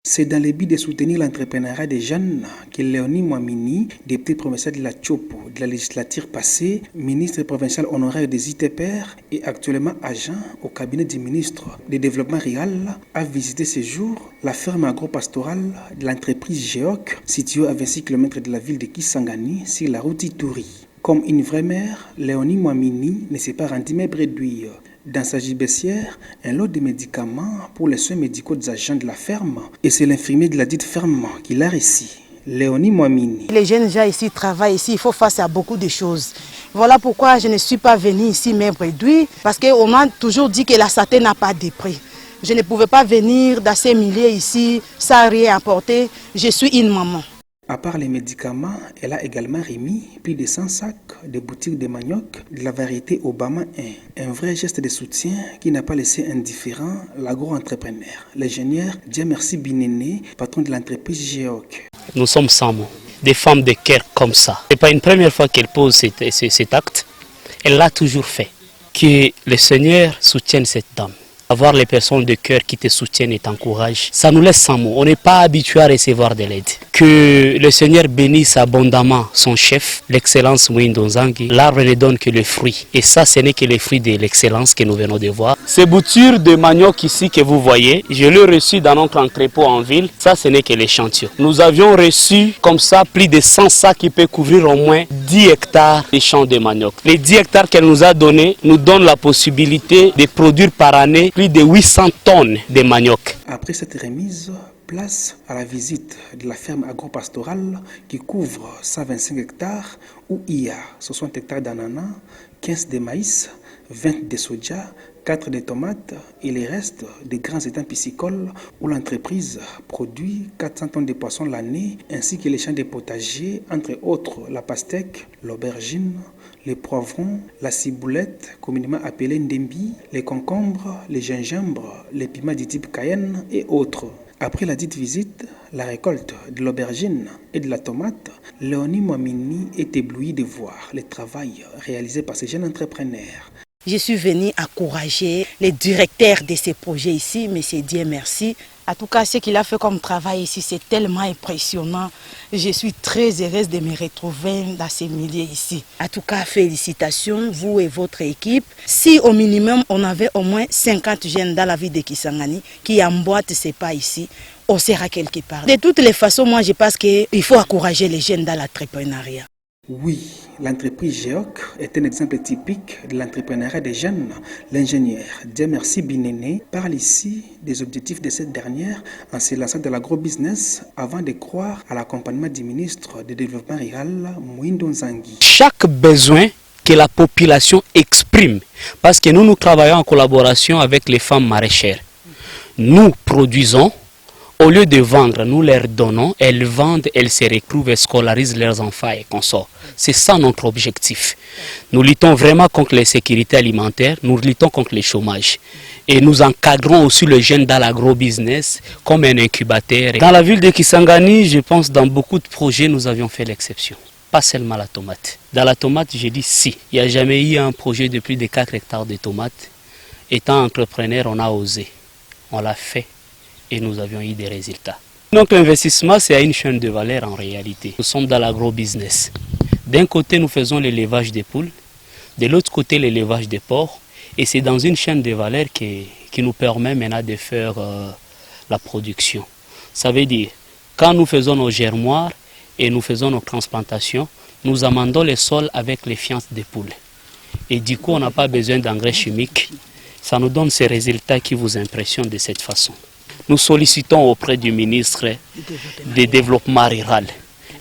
C'est dans le but de soutenir l'entrepreneuriat des jeunes que Léonie Mwamini, député provincial de la Tchopo de la législature passée, ministre provincial honoraire des ITPR et actuellement agent au cabinet du ministre du Développement rural, a visité ce jour la ferme agro-pastorale de l'entreprise Géoc, située à 26 km de la ville de Kisangani, sur la route Ituri. Comme une vraie mère, Léonie Mwamini ne s'est pas rendue mais bredouille. Dans sa gibecière, un lot de médicaments pour les soins médicaux des agents de la ferme. Et c'est l'infirmier de la dite ferme qui l'a réussi, Léonie Mwamini. Les jeunes gens ici travaillent ici, il faut face à beaucoup de choses. Voilà pourquoi je ne suis pas venue ici mais bredouille, parce qu'on m'a toujours dit que la santé n'a pas de prix. Je ne pouvais pas venir dans ces milieux ici sans rien apporter. Je suis une maman. À part les médicaments, elle a également remis plus de 100 sacs de boutiques de manioc de la variété Obama 1. Un vrai geste de soutien qui n'a pas laissé indifférent l'agro-entrepreneur, l'ingénieur Diamersi Binene, patron de l'entreprise Géoc. Nous sommes 100 mots, des femmes de cœur comme ça. Ce n'est pas une première fois qu'elle pose cet acte. Elle l'a toujours fait. Que le Seigneur soutienne cette dame. Avoir les personnes de cœur qui te soutiennent et t'encouragent, ça nous laisse sans mots. On n'est pas habitué à recevoir de l'aide. Que le Seigneur bénisse abondamment son chef, l'excellence Mwindo Nzangi. L'arbre ne donne que le fruit. Et ça, ce n'est que le fruit de l'excellence que nous venons de voir. Ces boutures de manioc ici que vous voyez, je l'ai reçu dans notre entrepôt en ville. Ça, ce n'est que l'échantillon. Nous avions reçu comme ça plus de 100 sacs qui peuvent couvrir au moins 10 hectares de champs de manioc. Les 10 hectares qu'elle nous a donnés nous donnent la possibilité de produire par année plus de 800 tonnes de manioc. Après cette remise, place à la visite de la ferme agro-pastorale qui couvre 125 hectares où il y a 60 hectares d'ananas, 15 de maïs, 20 de soja, 4 de tomates et les restes des grands étangs piscicoles où l'entreprise produit 400 tonnes de poissons l'année ainsi que les champs de potagers, entre autres la pastèque, l'aubergine, les poivrons, la ciboulette, communément appelée ndembi, les concombres, les gingembres, les piments du type cayenne et autres. Après la dite visite, la récolte de l'aubergine et de la tomate, Léonie Mwamini est éblouie de voir le travail réalisé par ces jeunes entrepreneurs. Je suis venue encourager les directeurs de ces projets ici, M. Diamersi. En tout cas, ce qu'il a fait comme travail ici, c'est tellement impressionnant. Je suis très heureuse de me retrouver dans ces milieux ici. En tout cas, félicitations, vous et votre équipe. Si au minimum, on avait au moins 50 jeunes dans la ville de Kisangani qui emboîtent ces pas ici, on sera quelque part. De toutes les façons, moi, je pense qu'il faut encourager les jeunes dans l'entrepreneuriat. Oui, l'entreprise Géoc est un exemple typique de l'entrepreneuriat des jeunes. L'ingénieur Diamersi Binene parle ici des objectifs de cette dernière en se lançant dans l'agro-business avant de croire à l'accompagnement du ministre du Développement rural, Mwindo Nzangi. Chaque besoin que la population exprime, parce que nous travaillons en collaboration avec les femmes maraîchères. Nous produisons. Au lieu de vendre, nous leur donnons, elles vendent, elles se retrouvent, elles scolarisent leurs enfants et consorts. C'est ça notre objectif. Nous luttons vraiment contre l'insécurité alimentaire, nous luttons contre le chômage. Et nous encadrons aussi les jeunes dans l'agro-business comme un incubateur. Dans la ville de Kisangani, je pense dans beaucoup de projets, nous avions fait l'exception. Pas seulement la tomate. Dans la tomate, j'ai dit si. Il n'y a jamais eu un projet de plus de 4 hectares de tomates. Étant entrepreneur, on a osé. On l'a fait. Et nous avions eu des résultats. Donc l'investissement, c'est à une chaîne de valeur en réalité. Nous sommes dans l'agro-business. D'un côté, nous faisons l'élevage des poules, de l'autre côté, l'élevage des porcs. Et c'est dans une chaîne de valeur qui nous permet maintenant de faire la production. Ça veut dire, quand nous faisons nos germoirs et nous faisons nos transplantations, nous amendons les sols avec les fientes des poules. Et du coup, on n'a pas besoin d'engrais chimiques. Ça nous donne ces résultats qui vous impressionnent de cette façon. Nous sollicitons auprès du ministre du Développement rural,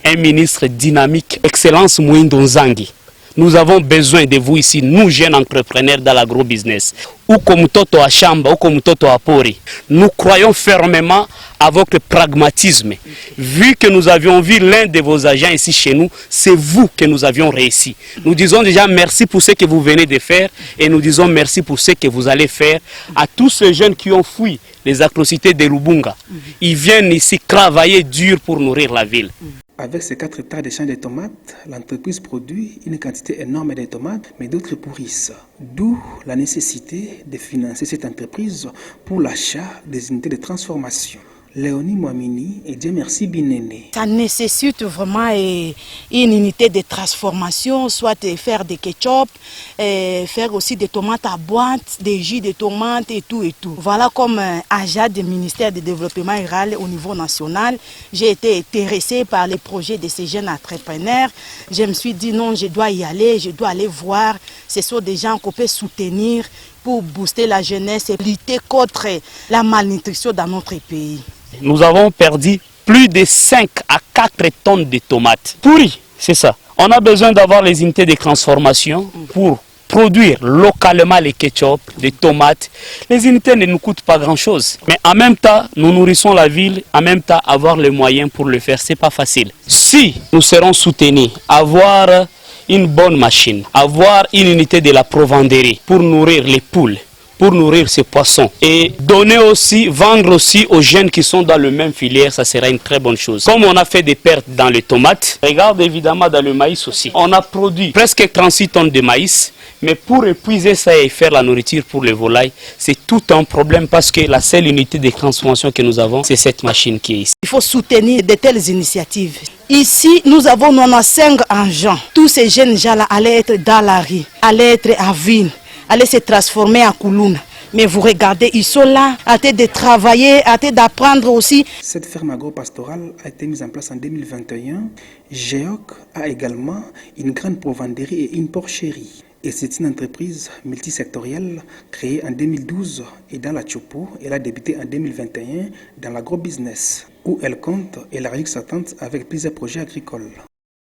un ministre dynamique, Excellence Mwindo Nzangi. Nous avons besoin de vous ici, nous jeunes entrepreneurs dans l'agro-business, ou comme Toto à Chamba, ou comme Toto à Pori. Nous croyons fermement à votre pragmatisme. Vu que nous avions vu l'un de vos agents ici chez nous, c'est vous que nous avions réussi. Nous disons déjà merci pour ce que vous venez de faire et nous disons merci pour ce que vous allez faire à tous ces jeunes qui ont fui les atrocités de Lubunga. Ils viennent ici travailler dur pour nourrir la ville. Avec ces 4 hectares de champs de tomates, l'entreprise produit une quantité énorme de tomates, mais d'autres pourrissent. D'où la nécessité de financer cette entreprise pour l'achat des unités de transformation. Léonie Mouamini et Dieu merci Binene. Ça nécessite vraiment une unité de transformation, soit faire des ketchup, faire aussi des tomates à boîte, des jus de tomates et tout et tout. Voilà comme agent du ministère du développement rural au niveau national, j'ai été intéressée par les projets de ces jeunes entrepreneurs. Je me suis dit non, je dois y aller, je dois aller voir. Ce sont des gens qu'on peut soutenir pour booster la jeunesse et lutter contre la malnutrition dans notre pays. Nous avons perdu plus de 5 à 4 tonnes de tomates pourries, c'est ça. On a besoin d'avoir les unités de transformation pour produire localement les ketchup, les tomates. Les unités ne nous coûtent pas grand-chose. Mais en même temps, nous nourrissons la ville, en même temps, avoir les moyens pour le faire, ce n'est pas facile. Si nous serons soutenus, avoir une bonne machine, avoir une unité de la provenderie pour nourrir les poules, pour nourrir ces poissons et donner aussi, vendre aussi aux jeunes qui sont dans le même filière, ça sera une très bonne chose. Comme on a fait des pertes dans les tomates, regarde évidemment dans le maïs aussi. On a produit presque 36 tonnes de maïs, mais pour épuiser ça et faire la nourriture pour les volailles, c'est tout un problème parce que la seule unité de transformation que nous avons, c'est cette machine qui est ici. Il faut soutenir de telles initiatives. Ici, nous avons 95 engins. Tous ces jeunes gens-là allaient être dans la rue, allaient être à ville, aller se transformer en Koulouna. Mais vous regardez, ils sont là, hâtés de travailler, hâtés d'apprendre aussi. Cette ferme agro-pastorale a été mise en place en 2021. GEOC a également une grande provenderie et une porcherie. Et c'est une entreprise multisectorielle créée en 2012 et dans la Tchopo. Elle a débuté en 2021 dans l'agro-business où elle compte élargir sa tente avec plusieurs projets agricoles.